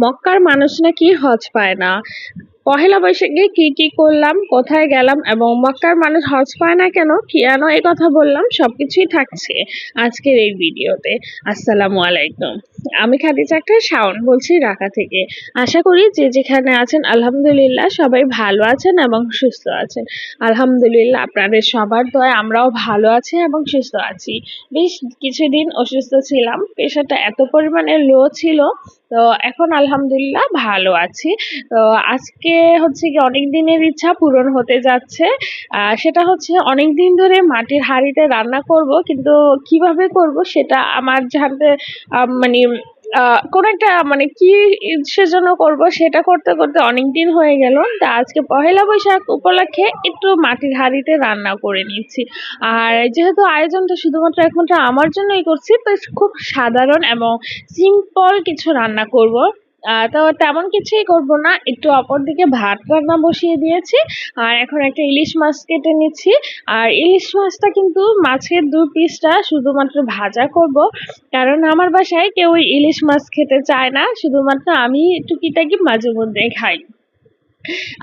মক্কার মানুষ নাকি হজ পায় না। পহেলা বৈশাখে কি করলাম, কোথায় গেলাম এবং মক্কার মানুষ হজ পায় না কেন এই কথা বললাম, সবকিছুই থাকছে আজকের এই ভিডিওতে। আসসালামু আলাইকুম, আমি খাদিজা আক্তার শাওন বলছি ঢাকা থেকে। আশা করি যে যেখানে আছেন আলহামদুলিল্লাহ সবাই ভালো আছেন এবং সুস্থ আছেন। আলহামদুলিল্লাহ আপনাদের সবার দয়ায় আমরাও ভালো আছি এবং সুস্থ আছি। বেশ কিছুদিন অসুস্থ ছিলাম, প্রেশারটা এত পরিমাণে লো ছিল, তো এখন আলহামদুলিল্লাহ ভালো আছি। তো আজকে হচ্ছে কি অনেক দিনের ইচ্ছা পূরণ হতে যাচ্ছে। সেটা হচ্ছে অনেক দিন ধরে মাটির হাঁড়িতে রান্না করব, কিন্তু কিভাবে করব সেটা আমার জানতে মানে কোন একটা কি সেজন্য করব সেটা করতে করতে অনেক দিন হয়ে গেল। তা আজকে পহেলা বৈশাখ উপলক্ষে একটু মাটির হাঁড়িতে রান্না করে নিচ্ছি। আর যেহেতু আয়োজনটা শুধুমাত্র একমাত্র আমার জন্যই করছি, তো খুব সাধারণ এবং সিম্পল কিছু রান্না করব। তো তেমন কিছুই করব না, একটু অপরদিকে ভাত রান্না বসিয়ে দিয়েছি। আর এখন একটা ইলিশ মাছ কেটে নিচ্ছি। আর ইলিশ মাছটা কিন্তু মাছের দু পিসটা শুধুমাত্র ভাজা করব, কারণ আমার বাসায় কেউ ইলিশ মাছ খেতে চায় না, শুধুমাত্র আমি টুকিটাকি মাঝে মধ্যে খাই।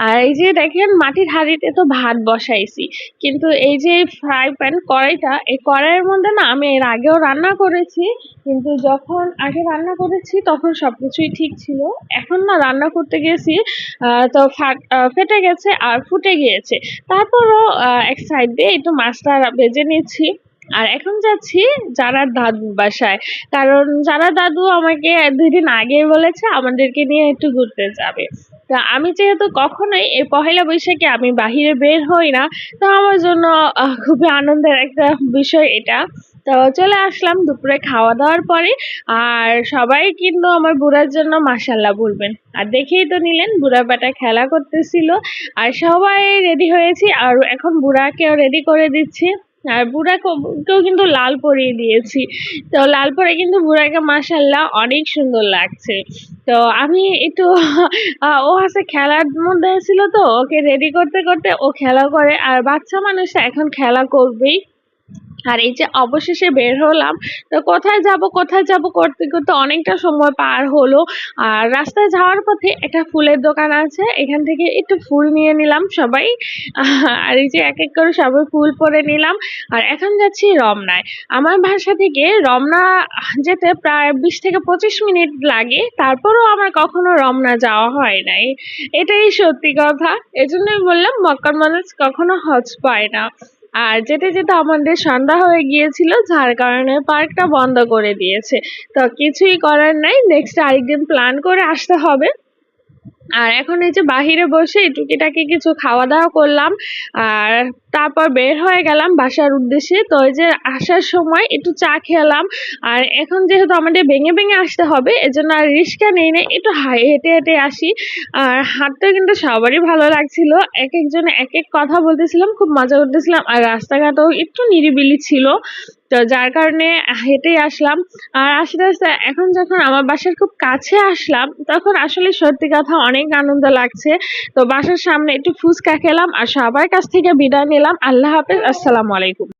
আর এই যে দেখেন মাটির হাঁড়িতে তো ভাত বসাইছি, কিন্তু এই যে ফ্রাই প্যান কড়াইটা, এই কড়াইয়ের মধ্যে না আমি এর আগেও রান্না করেছি, কিন্তু যখন আগে রান্না করেছি তখন সবকিছুই ঠিক ছিল। এখন না রান্না করতে গেছি তো ফেটে গেছে আর ফুটে গিয়েছে। তারপরও এক সাইড দিয়ে একটু মাছটা ভেজে নিচ্ছি। আর এখন যাচ্ছি যারা দাদুর বাসায়, কারণ যারা দাদু আমাকে 2 দিন আগে বলেছে আমাদেরকে নিয়ে একটু ঘুরতে যাবে। তা আমি যেহেতু কখনোই এই পহেলা বৈশাখে আমি বাহিরে বের হই না, তো আমার জন্য খুবই আনন্দের একটা বিষয় এটা। তো চলে আসলাম দুপুরে খাওয়া দাওয়ার পরে। আর সবাই কিন্তু আমার বুড়ার জন্য মাশাল্লাহ বলবেন। আর দেখেই তো নিলেন বুড়া বেটা খেলা করতেছিল, আর সবাই রেডি হয়েছি আর এখন বুড়াকেও রেডি করে দিচ্ছি। আর বুড়াকেও কিন্তু লাল পরিয়ে দিয়েছি। তো লাল পরে কিন্তু বুড়াকে মাশাল্লাহ অনেক সুন্দর লাগছে। তো আমি একটু ও হচ্ছে খেলার মধ্যে ছিল, তো ওকে রেডি করতে করতে ও খেলা করে, আর বাচ্চা মানুষরা এখন খেলা করবেই। আর এই যে অবশেষে বের হলাম, তো কোথায় যাব করতে করতে অনেকটা সময় পার হলো। আর রাস্তায় যাওয়ার পথে একটা ফুলের দোকান আছে, এখান থেকে একটু ফুল নিয়ে নিলাম সবাই। আর এই যে এক এক করে সবাই ফুল পরে নিলাম। আর এখন যাচ্ছি রমনায়। আমার বাসা থেকে রমনা যেতে প্রায় 20 থেকে 25 মিনিট লাগে, তারপরও আমার কখনো রমনা যাওয়া হয় নাই। এটাই সত্যি কথা। এজন্যই বললাম মক্কার মানুষ কখনো হজ পায় না। আর যেতে যেতে আমাদের সন্ধ্যা হয়ে গিয়েছিল, যার কারণে পার্কটা বন্ধ করে দিয়েছে। তো কিছুই করার নাই, নেক্সট আরেকদিন প্ল্যান করে আসতে হবে। আর এখন এই যে বাহিরে বসে টুকিটাকি কিছু খাওয়া দাওয়া করলাম, আর তারপর বের হয়ে গেলাম বাসার উদ্দেশ্যে। তো এই যে আসার সময় একটু চা খেলাম। আর এখন যেহেতু আমাদের ভেঙে ভেঙে আসতে হবে, এজন্য আর রিস্কা নেই না, একটু হেঁটে হেঁটে আসি। আর হাঁটতে কিন্তু সবারই ভালো লাগছিল, এক একজনে এক এক কথা বলতেছিলাম, খুব মজা করতেছিলাম। আর রাস্তাঘাটও একটু নিরিবিলি ছিল, তো যার কারণে হেঁটেই আসলাম। আর আস্তে আস্তে এখন যখন আমার বাসার খুব কাছে আসলাম, তখন আসলে সত্যি কথা অনেক আনন্দ লাগছে। তো বাসার সামনে একটু ফুচকা খেলাম আর সবার কাছ থেকে বিদায় নিলাম। আল্লাহ হাফেজ, আসসালামু আলাইকুম।